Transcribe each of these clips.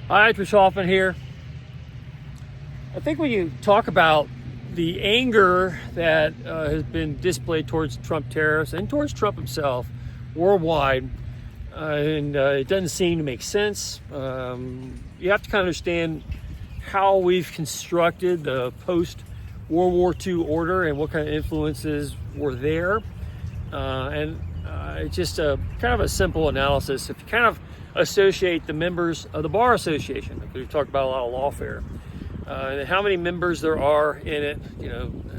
Hi, Trish Hoffman here. I think when you talk about the anger that has been displayed towards Trump tariffs and towards Trump himself worldwide, it doesn't seem to make sense. You have to kind of understand how we've constructed the post-World War II order and what kind of influences were there. It's just kind of a simple analysis. If you kind of associate the members of the Bar Association, we've talked about a lot of lawfare, and how many members there are in it,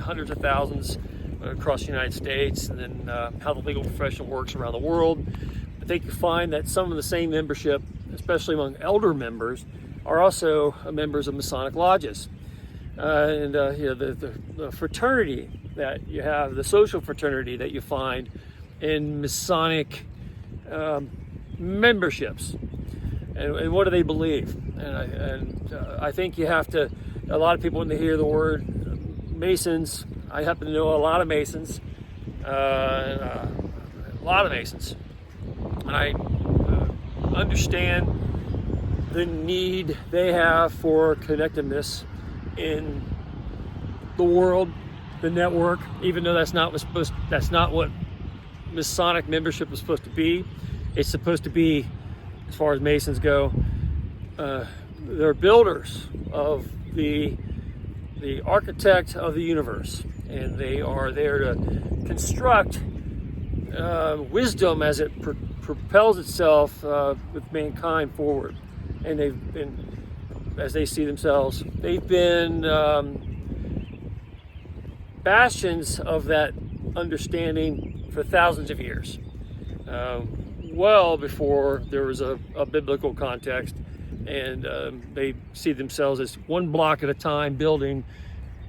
hundreds of thousands across the United States, and then how the legal profession works around the world. I think you find that some of the same membership, especially among elder members, are also members of Masonic lodges. The fraternity that you have, the social fraternity that you find in Masonic memberships, and what do they believe? I think you have to, a lot of people when they hear the word Masons, I happen to know a lot of Masons, and I understand the need they have for connectedness in the world, the network, even though that's not what Masonic membership is supposed to be. It's supposed to be, as far as Masons go, they're builders of the architect of the universe, and they are there to construct wisdom as it propels itself with mankind forward. And they've been, as they see themselves, they've been bastions of that understanding for thousands of years, well before there was a biblical context, and they see themselves as one block at a time building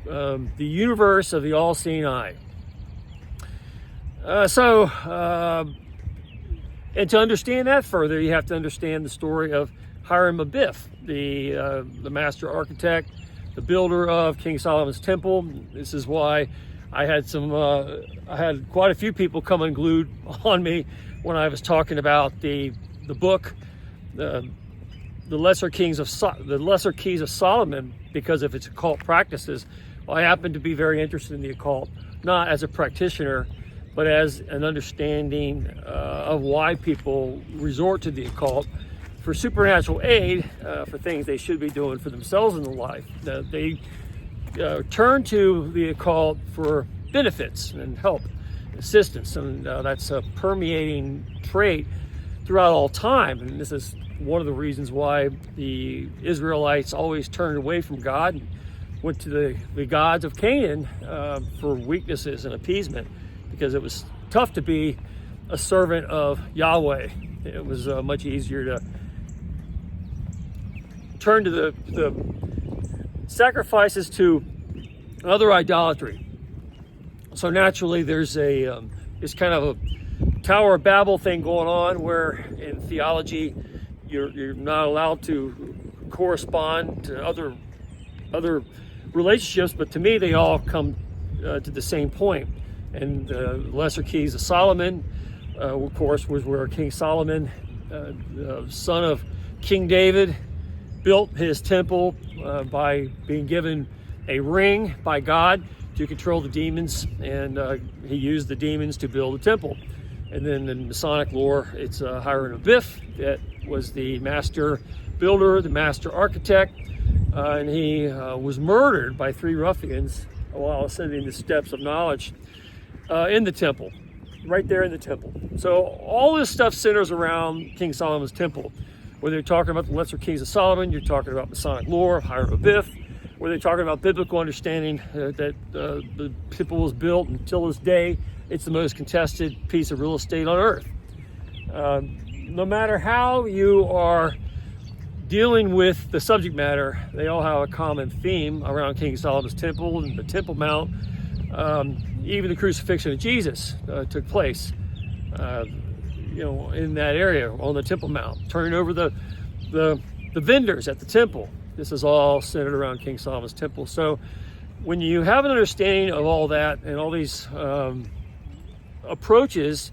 the universe of the all-seeing eye. And to understand that further, you have to understand the story of Hiram Abiff, the master architect, the builder of King Solomon's temple. This is why I had quite a few people come unglued on me when I was talking about the book, the Lesser Keys of Solomon, because of its occult practices. Well, I happen to be very interested in the occult, not as a practitioner, but as an understanding of why people resort to the occult for supernatural aid, for things they should be doing for themselves in their life. They turn to the occult for benefits and help, assistance, and that's a permeating trait throughout all time. And this is one of the reasons why the Israelites always turned away from God and went to the gods of Canaan for weaknesses and appeasement, because it was tough to be a servant of Yahweh. It was much easier to turn to the sacrifices to other idolatry. So naturally, there's it's kind of a Tower of Babel thing going on, where in theology you're not allowed to correspond to other relationships, but to me they all come to the same point. And the Lesser Keys of Solomon, of course, was where King Solomon, the son of King David, built his temple by being given a ring by God to control the demons, and he used the demons to build the temple. And then in Masonic lore, it's Hiram Abiff that was the master builder, the master architect, and he was murdered by 3 ruffians while ascending the steps of knowledge in the temple, right there in the temple. So all this stuff centers around King Solomon's temple. Whether you're talking about the Lesser Keys of Solomon, you're talking about Masonic lore, Hiram Abiff, whether you're talking about biblical understanding that the temple was built until this day, it's the most contested piece of real estate on earth. No matter how you are dealing with the subject matter, they all have a common theme around King Solomon's temple and the Temple Mount. Even the crucifixion of Jesus took place, in that area on the Temple Mount, turning over the vendors at the temple. This is all centered around King Solomon's temple. So when you have an understanding of all that and all these approaches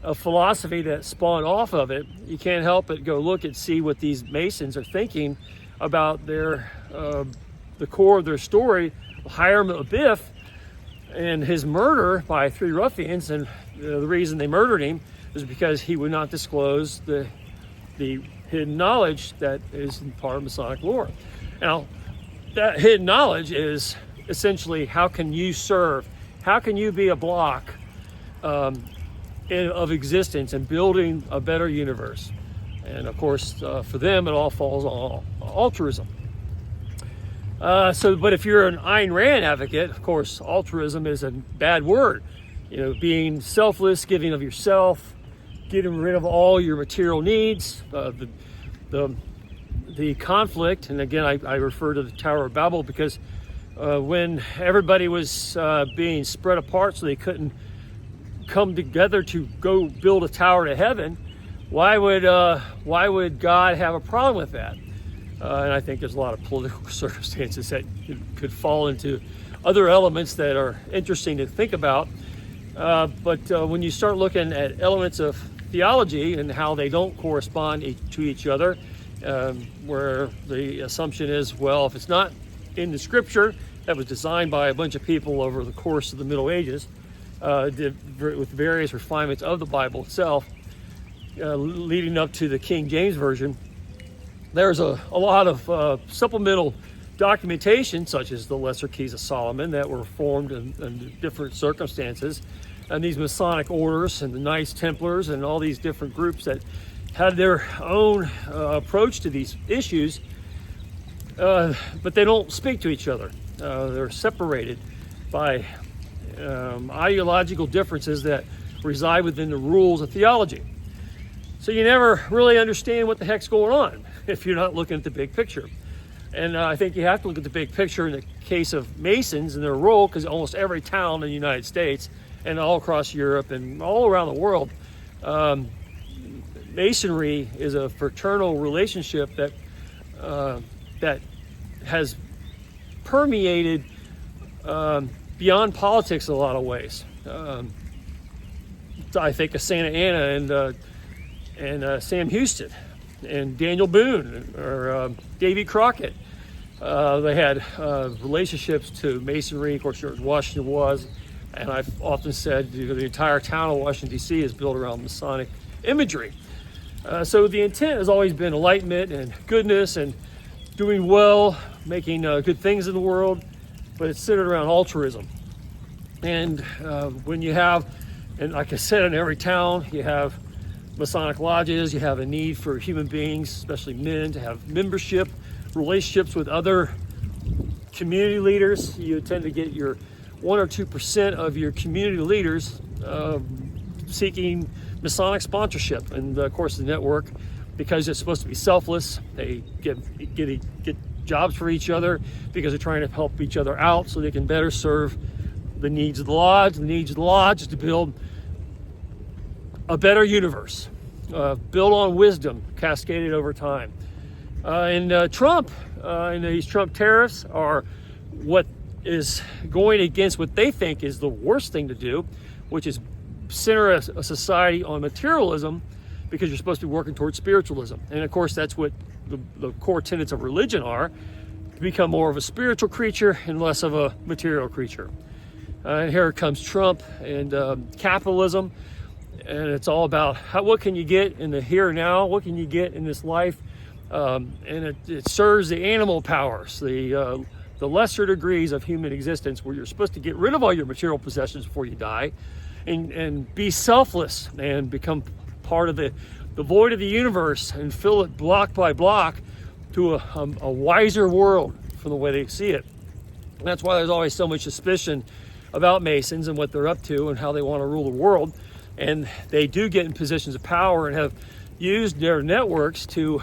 a philosophy that spawned off of it, you can't help but go look and see what these Masons are thinking about the core of their story, Hiram Abiff, and his murder by 3 ruffians. And the reason they murdered him is because he would not disclose the hidden knowledge that is part of Masonic lore. Now, that hidden knowledge is essentially, how can you serve? How can you be a block of existence and building a better universe? And of course, for them, it all falls on altruism. But if you're an Ayn Rand advocate, of course, altruism is a bad word. Being selfless, giving of yourself, getting rid of all your material needs, the conflict. And again, I refer to the Tower of Babel because when everybody was being spread apart so they couldn't come together to go build a tower to heaven, why would God have a problem with that? And I think there's a lot of political circumstances that could fall into other elements that are interesting to think about. But when you start looking at elements of theology and how they don't correspond to each other, where the assumption is, well, if it's not in the scripture that was designed by a bunch of people over the course of the Middle Ages, with various refinements of the Bible itself, leading up to the King James Version, there's a lot of supplemental documentation, such as the Lesser Keys of Solomon, that were formed in different circumstances, and these Masonic orders and the Knights Templars and all these different groups that had their own approach to these issues, but they don't speak to each other. They're separated by ideological differences that reside within the rules of theology. So you never really understand what the heck's going on if you're not looking at the big picture. And I think you have to look at the big picture in the case of Masons and their role, because almost every town in the United States and all across Europe and all around the world, Masonry is a fraternal relationship that has permeated beyond politics in a lot of ways. I think of Santa Ana and Sam Houston and Daniel Boone or Davy Crockett. They had relationships to Masonry. Of course, George Washington was, and I've often said the entire town of Washington, D.C. is built around Masonic imagery. So the intent has always been enlightenment and goodness and doing well, making good things in the world, but it's centered around altruism. And when you have, and like I said, in every town, you have Masonic lodges, you have a need for human beings, especially men, to have membership, relationships with other community leaders. You tend to get your 1 or 2% of your community leaders seeking Masonic sponsorship. And of course, the network, because it's supposed to be selfless, they get jobs for each other because they're trying to help each other out so they can better serve the needs of the lodge. The needs of the lodge is to build a better universe, built on wisdom, cascaded over time. And Trump and these Trump tariffs are what is going against what they think is the worst thing to do, which is center a society on materialism, because you're supposed to be working towards spiritualism. And of course, that's what the core tenets of religion are, to become more of a spiritual creature and less of a material creature. And here comes Trump and capitalism. And it's all about what can you get in the here and now, what can you get in this life, and it serves the animal powers, the lesser degrees of human existence, where you're supposed to get rid of all your material possessions before you die, and be selfless and become part of the void of the universe and fill it block by block to a wiser world from the way they see it. And that's why there's always so much suspicion about Masons and what they're up to and how they want to rule the world. And they do get in positions of power and have used their networks to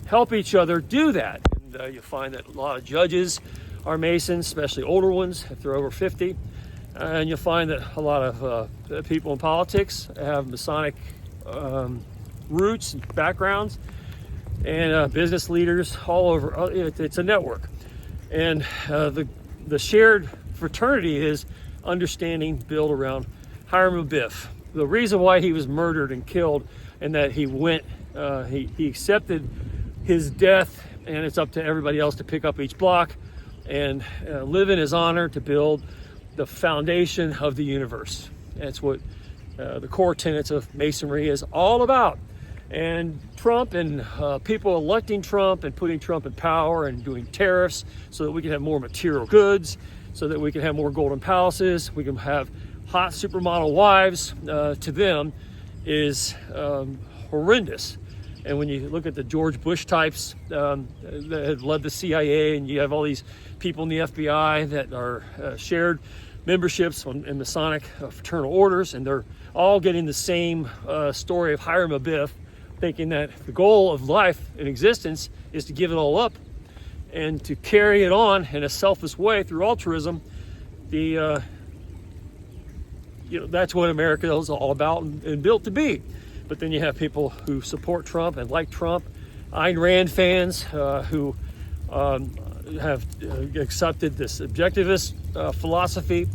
help each other do that. And you find that a lot of judges are Masons, especially older ones, if they're over 50. And you'll find that a lot of people in politics have Masonic roots and backgrounds, and business leaders all over. It's a network. And the shared fraternity is understanding built around Hiram Abiff. the reason why he was murdered and killed, and that he went, he accepted his death, and it's up to everybody else to pick up each block and live in his honor to build the foundation of the universe. That's what the core tenets of Masonry is all about. And Trump and people electing Trump and putting Trump in power and doing tariffs so that we can have more material goods, so that we can have more golden palaces, we can have hot supermodel wives, to them is horrendous. And when you look at the George Bush types that have led the CIA, and you have all these people in the FBI that are shared memberships in Masonic fraternal orders, and they're all getting the same story of Hiram Abiff, thinking that the goal of life and existence is to give it all up and to carry it on in a selfless way through altruism. That's what America is all about and built to be. But then you have people who support Trump and like Trump, Ayn Rand fans who have accepted this objectivist philosophy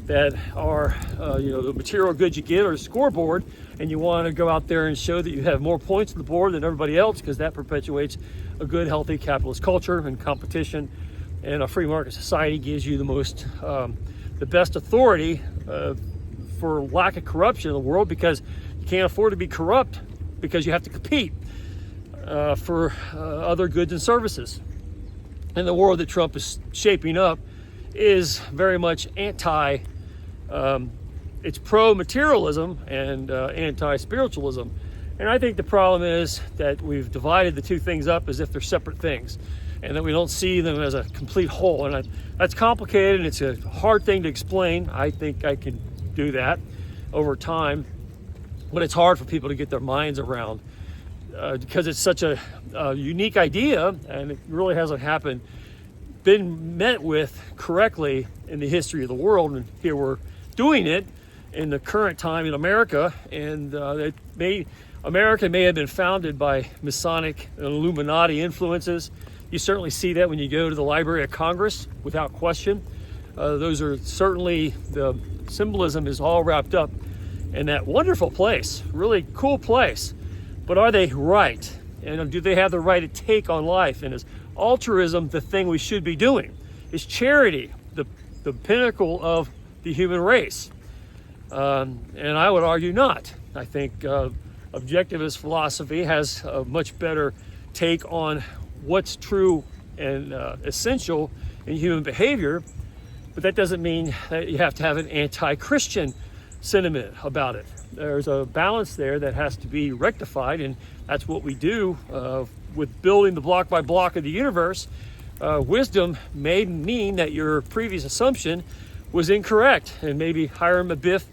that are, the material goods you get are a scoreboard, and you want to go out there and show that you have more points on the board than everybody else, because that perpetuates a good, healthy capitalist culture and competition. And a free market society gives you the best authority for lack of corruption in the world, because you can't afford to be corrupt, because you have to compete for other goods and services. And the world that Trump is shaping up is very much it's pro-materialism and anti-spiritualism. And I think the problem is that we've divided the two things up as if they're separate things, and that we don't see them as a complete whole. And that's complicated, and it's a hard thing to explain. I think I can do that over time, but it's hard for people to get their minds around because it's such a unique idea, and it really hasn't been met with correctly in the history of the world. And here we're doing it in the current time in America, and America may have been founded by Masonic and Illuminati influences. You certainly see that when you go to the Library of Congress, without question. Those are certainly, the symbolism is all wrapped up in that wonderful place, really cool place. But are they right? And do they have the right take on life? And is altruism the thing we should be doing? Is charity the pinnacle of the human race? And I would argue not. I think objectivist philosophy has a much better take on what's true and essential in human behavior, but that doesn't mean that you have to have an anti-Christian sentiment about it. There's a balance there that has to be rectified, and that's what we do with building the block by block of the universe. Wisdom may mean that your previous assumption was incorrect, and maybe Hiram Abiff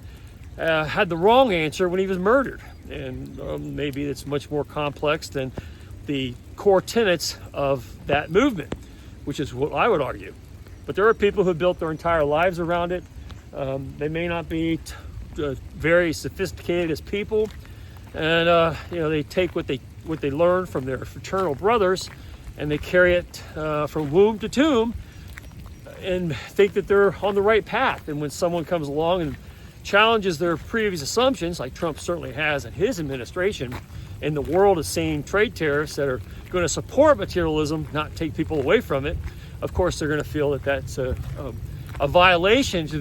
had the wrong answer when he was murdered, and maybe it's much more complex than the core tenets of that movement, which is what I would argue. But there are people who built their entire lives around it. They may not be very sophisticated as people, and they take what they learn from their fraternal brothers, and they carry it from womb to tomb, and think that they're on the right path. And when someone comes along and challenges their previous assumptions, like Trump certainly has in his administration, and the world is seeing trade tariffs that are going to support materialism, not take people away from it, of course they're going to feel that that's a violation to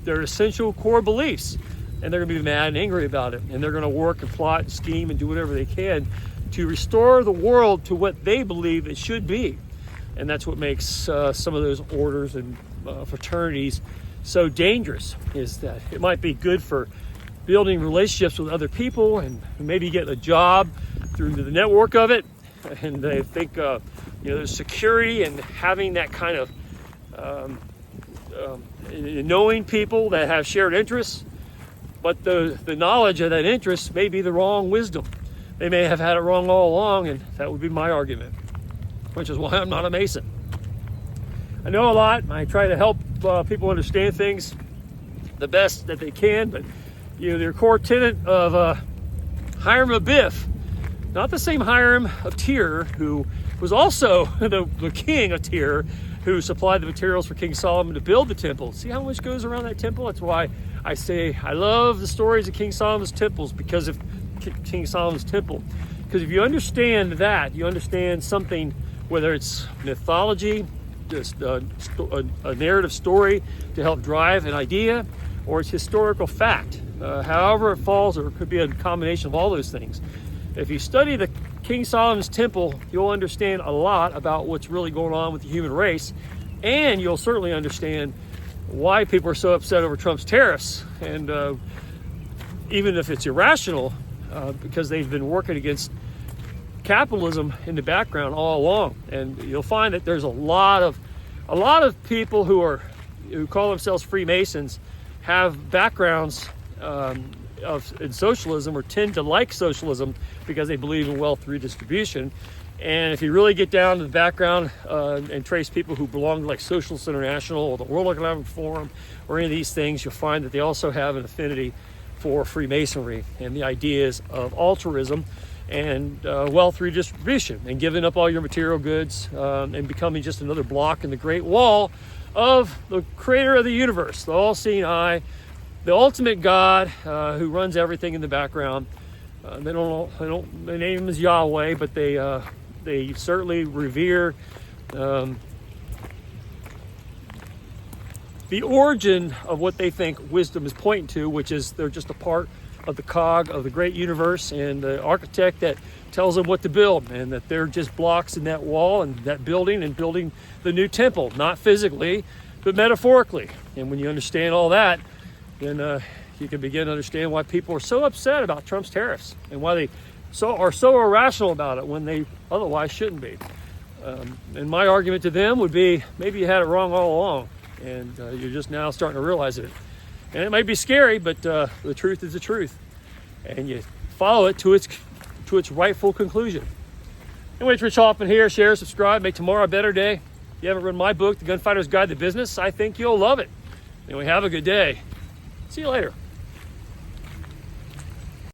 their essential core beliefs, and they're going to be mad and angry about it, and they're going to work and plot and scheme and do whatever they can to restore the world to what they believe it should be. And that's what makes some of those orders and fraternities so dangerous, is that it might be good for building relationships with other people and maybe getting a job through the network of it, and they think there's security in having that kind of knowing people that have shared interests, but the knowledge of that interest may be the wrong wisdom. They may have had it wrong all along, and that would be my argument, which is why I'm not a Mason. I know a lot, and I try to help people understand things the best that they can, but their core tenet of Hiram Abiff, not the same Hiram of Tyre, who was also the king of Tyre, who supplied the materials for King Solomon to build the temple. See how much goes around that temple? That's why I say I love the stories of King Solomon's temples, because of King Solomon's temple. Because if you understand that, you understand something, whether it's mythology, just a narrative story to help drive an idea, or it's historical fact. However it falls, or it could be a combination of all those things. If you study the King Solomon's temple, you'll understand a lot about what's really going on with the human race, and you'll certainly understand why people are so upset over Trump's tariffs. And even if it's irrational, because they've been working against capitalism in the background all along. And you'll find that there's a lot of people who call themselves Freemasons have backgrounds in socialism, or tend to like socialism because they believe in wealth redistribution. And if you really get down to the background and trace people who belong to like Socialist International or the World Economic Forum or any of these things, you'll find that they also have an affinity for Freemasonry and the ideas of altruism and wealth redistribution, and giving up all your material goods and becoming just another block in the Great Wall of the creator of the universe, the all-seeing eye, the ultimate God who runs everything in the background. Their name is Yahweh, but they certainly revere the origin of what they think wisdom is pointing to, which is they're just a part of the cog of the great universe, and the architect that tells them what to build, and that they're just blocks in that wall and that building, and building the new temple, not physically, but metaphorically. And when you understand all that, then you can begin to understand why people are so upset about Trump's tariffs, and why they are so irrational about it when they otherwise shouldn't be. And my argument to them would be, maybe you had it wrong all along, and you're just now starting to realize it. And it might be scary, but the truth is the truth, and you follow it to its rightful conclusion. Anyway, it's Rich Hoffman here. Share, subscribe, make tomorrow a better day. If you haven't read my book, The Gunfighter's Guide to Business, I think you'll love it. Anyway, have a good day. See you later.